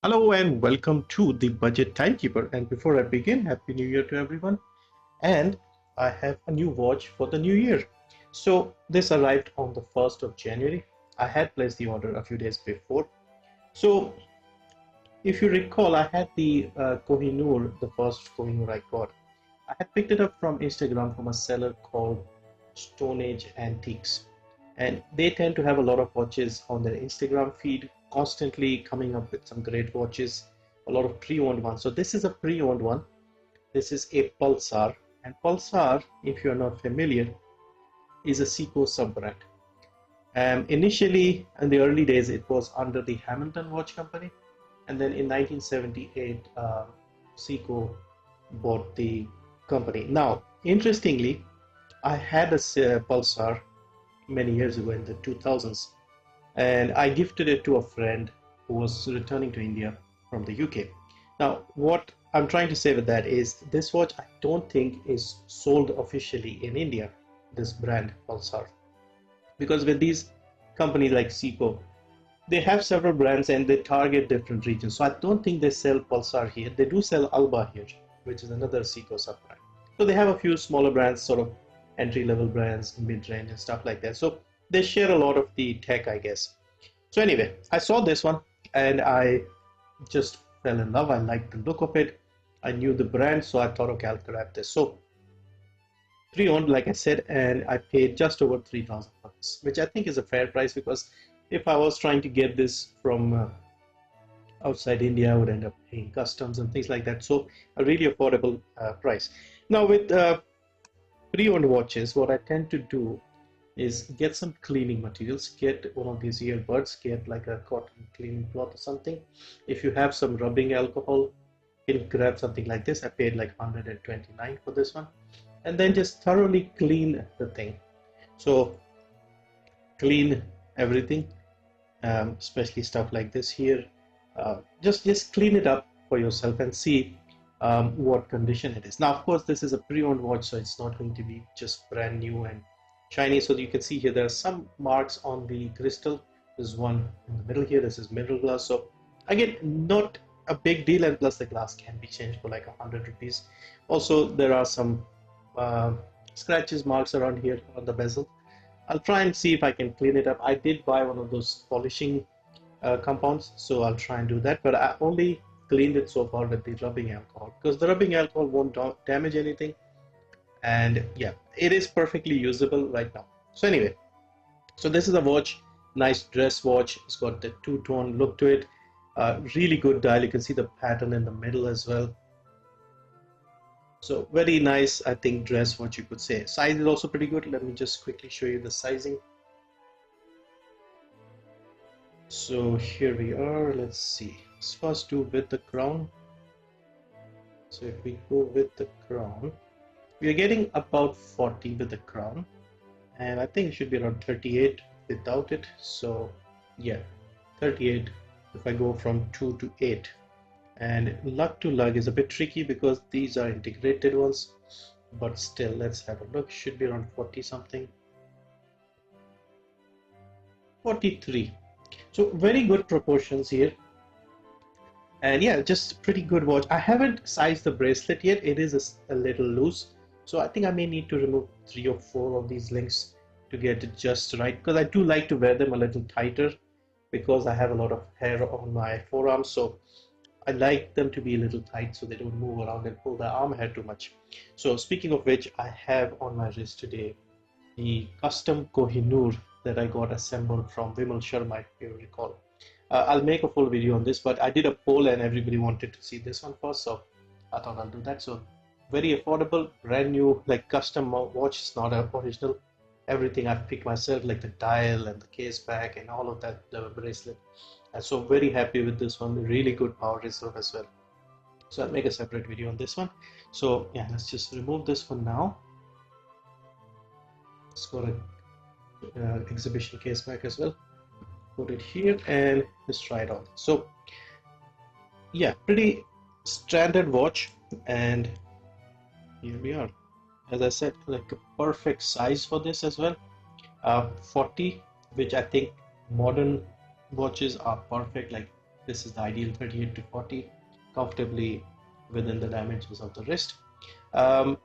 Hello and welcome to the Budget Timekeeper. And before I begin, Happy New Year to everyone. And I have a new watch for the new year. So this arrived on the 1st of January. I had placed the order a few days before. So if you recall, I had the Kohinoor, the first Kohinoor I got. I had picked it up from Instagram from a seller called Stone Age Antiques. And they tend to have a lot of watches on their Instagram feed, constantly coming up with some great watches, a lot of pre-owned ones. So this is a pre-owned one. This is a Pulsar. And Pulsar, if you're not familiar, is a Seiko sub-brand. Initially, in the early days, it was under the Hamilton Watch Company. And then in 1978, Seiko bought the company. Now, interestingly, I had a Pulsar many years ago in the 2000s, and I gifted it to a friend who was returning to India from the UK. Now, what I'm trying to say with that is this watch I don't think is sold officially in India, this brand Pulsar, because with these companies like Seiko, they have several brands and they target different regions. So I don't think they sell Pulsar here. They do sell Alba here, which is another Seiko sub brand. So they have a few smaller brands, sort of entry-level brands, mid-range and stuff like that. So they share a lot of the tech, I guess. So anyway, I saw this one and I just fell in love. I liked the look of it. I knew the brand, so I thought, okay, I'll grab this. So pre-owned, like I said, and I paid just over $3,000, which I think is a fair price, because if I was trying to get this from outside India, I would end up paying customs and things like that. So a really affordable price. Now with pre-owned watches, what I tend to do is get some cleaning materials. Get one of these earbuds, get like a cotton cleaning cloth or something. If you have some rubbing alcohol, you can grab something like this. I paid like 129 for this one, and then just thoroughly clean the thing. So clean everything, especially stuff like this here. Just clean it up for yourself and see what condition it is. Now, of course, this is a pre-owned watch, so it's not going to be just brand new and shiny. So you can see here there are some marks on the crystal. There's one in the middle here. This is mineral glass. So again, not a big deal, and plus the glass can be changed for like 100 rupees. Also, there are some scratches, marks around here on the bezel. I'll try and see if I can clean it up. I did buy one of those polishing compounds, so I'll try and do that, but I only cleaned it so far with the rubbing alcohol, because the rubbing alcohol won't damage anything, and yeah, it is perfectly usable right now. So anyway, so this is a watch, nice dress watch. It's got the two-tone look to it, really good dial. You can see the pattern in the middle as well. So very nice, I think, dress watch, you could say. Size is also pretty good. Let me just quickly show you the sizing. So here we are. Let's see. Let's first do with the crown. So if we go with the crown, we are getting about 40 with the crown, and I think it should be around 38 without it. So yeah, 38 if I go from 2 to 8. And lug to lug is a bit tricky because these are integrated ones, but still, let's have a look. Should be around 40 something. 43. So very good proportions here, and yeah, just pretty good watch. I haven't sized the bracelet yet. It is a little loose, so I think I may need to remove 3 or 4 of these links to get it just right, because I do like to wear them a little tighter because I have a lot of hair on my forearms. So I like them to be a little tight so they don't move around and pull the arm hair too much. So speaking of which, I have on my wrist today the custom Kohinoor that I got assembled from Vimal Sharma, if you recall. I'll make a full video on this, but I did a poll and everybody wanted to see this one first, so I thought I'll do that. So very affordable, brand new, like custom watch. It's not original. Everything I've picked myself, like the dial and the case back and all of that, the bracelet. And so very happy with this one. Really good power reserve as well. So I'll make a separate video on this one. So yeah, let's just remove this for now. It's got a exhibition case back as well. Put it here and let's try it on. So yeah, pretty standard watch, and here we are. As I said, like a perfect size for this as well. 40, which I think modern watches are perfect, like This is the ideal 38 to 40, comfortably within the dimensions of the wrist. Um,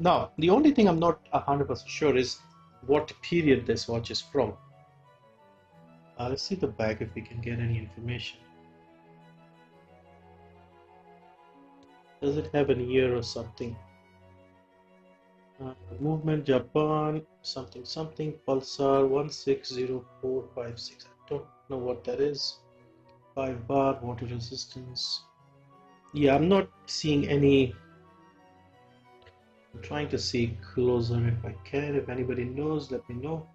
Now, the only thing I'm not 100% sure is what period this watch is from. Let's see the back if we can get any information. Does it have an year or something? Movement Japan, something something, Pulsar 160456. I don't know what that is. 5 bar, water resistance. Yeah, I'm not seeing any. I'm trying to see closer if I can. If anybody knows, let me know.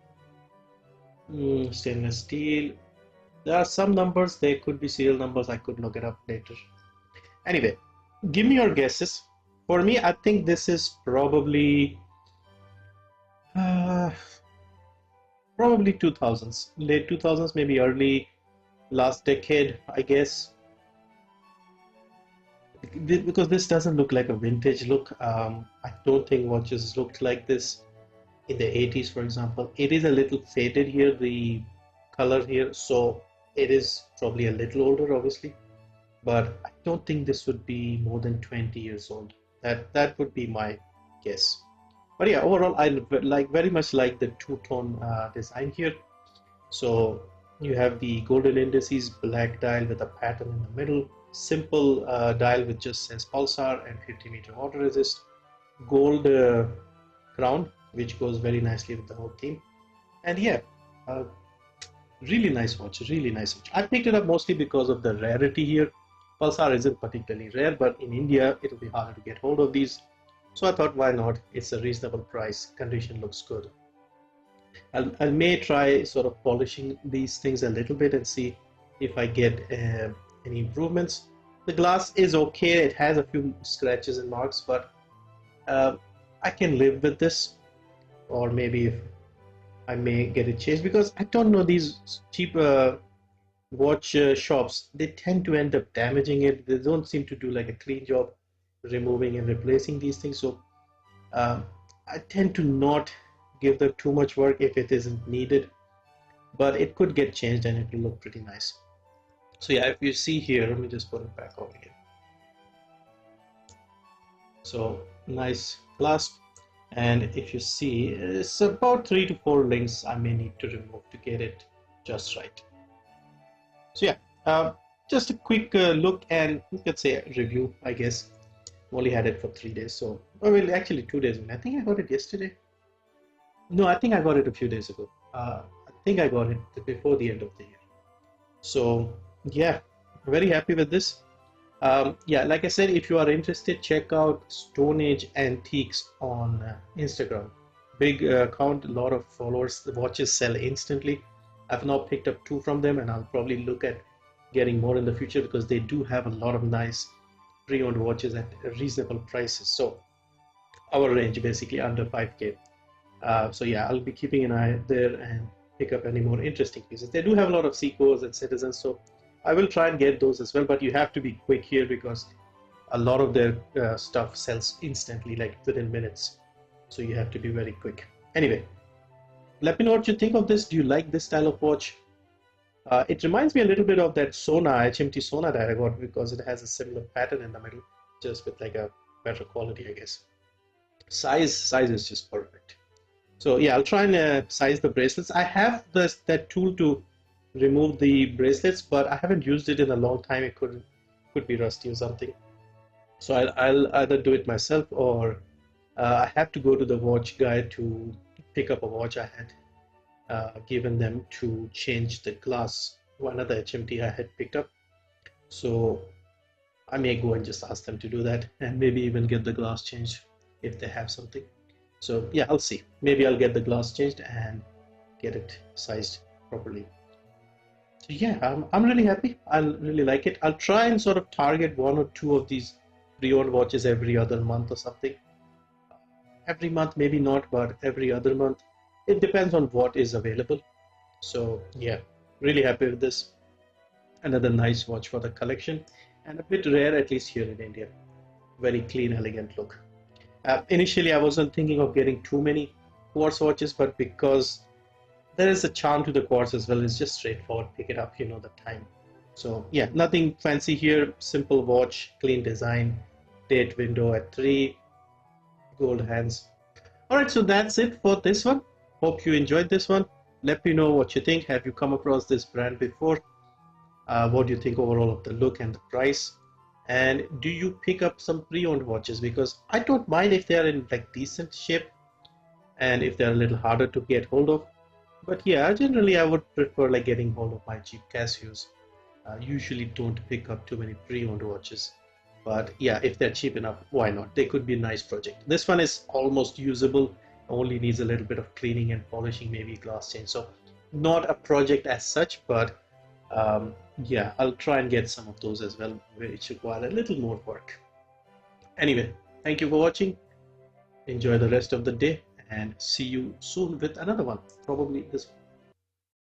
Stainless steel. There are some numbers, they could be serial numbers, I could look it up later. Anyway, give me your guesses. For me, I think this is uh, probably 2000s, late 2000s, maybe early last decade, I guess. Because this doesn't look like a vintage look. I don't think watches looked like this in the 80s, for example. It is a little faded here, the color here, so it is probably a little older, obviously. But I don't think this would be more than 20 years old. That would be my guess. But yeah, overall, I very much like the two-tone design here. So you have the golden indices, black dial with a pattern in the middle, simple dial which just says Pulsar and 50-meter water resist, gold crown which goes very nicely with the whole theme. And yeah, uh, really nice watch, really nice watch. I picked it up mostly because of the rarity here. Pulsar isn't particularly rare, but in India it will be harder to get hold of these. So I thought, why not? It's a reasonable price, condition looks good. I may try sort of polishing these things a little bit and see if I get any improvements. The glass is okay, it has a few scratches and marks, but uh, I can live with this, or maybe if I may get it changed, because I don't know, these cheap watch shops, they tend to end up damaging it. They don't seem to do like a clean job removing and replacing these things. So I tend to not give them too much work if it isn't needed, but it could get changed and it will look pretty nice. So yeah, if you see here, let me just put it back over here. So nice clasp, and if you see, it's about 3 to 4 links I may need to remove to get it just right. So yeah, just a quick look and you could say a review, I guess. Only had it for 3 days, so well, actually 2 days. I think I got it yesterday. No, I think I got it a few days ago. I think I got it before the end of the year. So yeah, very happy with this. Yeah, like I said, if you are interested, check out Stone Age Antiques on Instagram. Big account, a lot of followers. The watches sell instantly. I've now picked up 2 from them, and I'll probably look at getting more in the future because they do have a lot of nice pre-owned watches at reasonable prices. So our range basically under 5K. So yeah, I'll be keeping an eye there and pick up any more interesting pieces. They do have a lot of Seikos and Citizens, so I will try and get those as well. But you have to be quick here because a lot of their stuff sells instantly, like within minutes. So you have to be very quick. Anyway, let me know what you think of this. Do you like this style of watch? It reminds me a little bit of that HMT Sona that I got because it has a similar pattern in the middle, just with like a better quality, I guess. Size is just perfect. So yeah, I'll try and size the bracelets. I have that tool to remove the bracelets, but I haven't used it in a long time. It could be rusty or something. So I'll either do it myself or I have to go to the watch guy to pick up a watch I had given them to change the glass. One other HMT I had picked up. So I may go and just ask them to do that and maybe even get the glass changed if they have something. So yeah, I'll see. Maybe I'll get the glass changed and get it sized properly. So yeah, I'm really happy. I really like it. I'll try and sort of target 1 or 2 of these pre-owned watches every other month or something. Every month, maybe not, but every other month. It depends on what is available. So yeah, really happy with this. Another nice watch for the collection and a bit rare, at least here in India. Very clean, elegant look. Initially, I wasn't thinking of getting too many quartz watches, but because there is a charm to the quartz as well, it's just straightforward. Pick it up, you know the time. So yeah, nothing fancy here. Simple watch, clean design, date window at 3, gold hands. All right, so that's it for this one. Hope you enjoyed this one. Let me know what you think. Have you come across this brand before? What do you think overall of the look and the price? And do you pick up some pre-owned watches? Because I don't mind if they are in like decent shape and if they're a little harder to get hold of. But yeah, generally I would prefer like getting hold of my cheap Casios. Usually don't pick up too many pre-owned watches. But yeah, if they're cheap enough, why not? They could be a nice project. This one is almost usable, only needs a little bit of cleaning and polishing, maybe glass change. So not a project as such, but yeah, I'll try and get some of those as well, which require a little more work. Anyway, thank you for watching. Enjoy the rest of the day and see you soon with another one. Probably this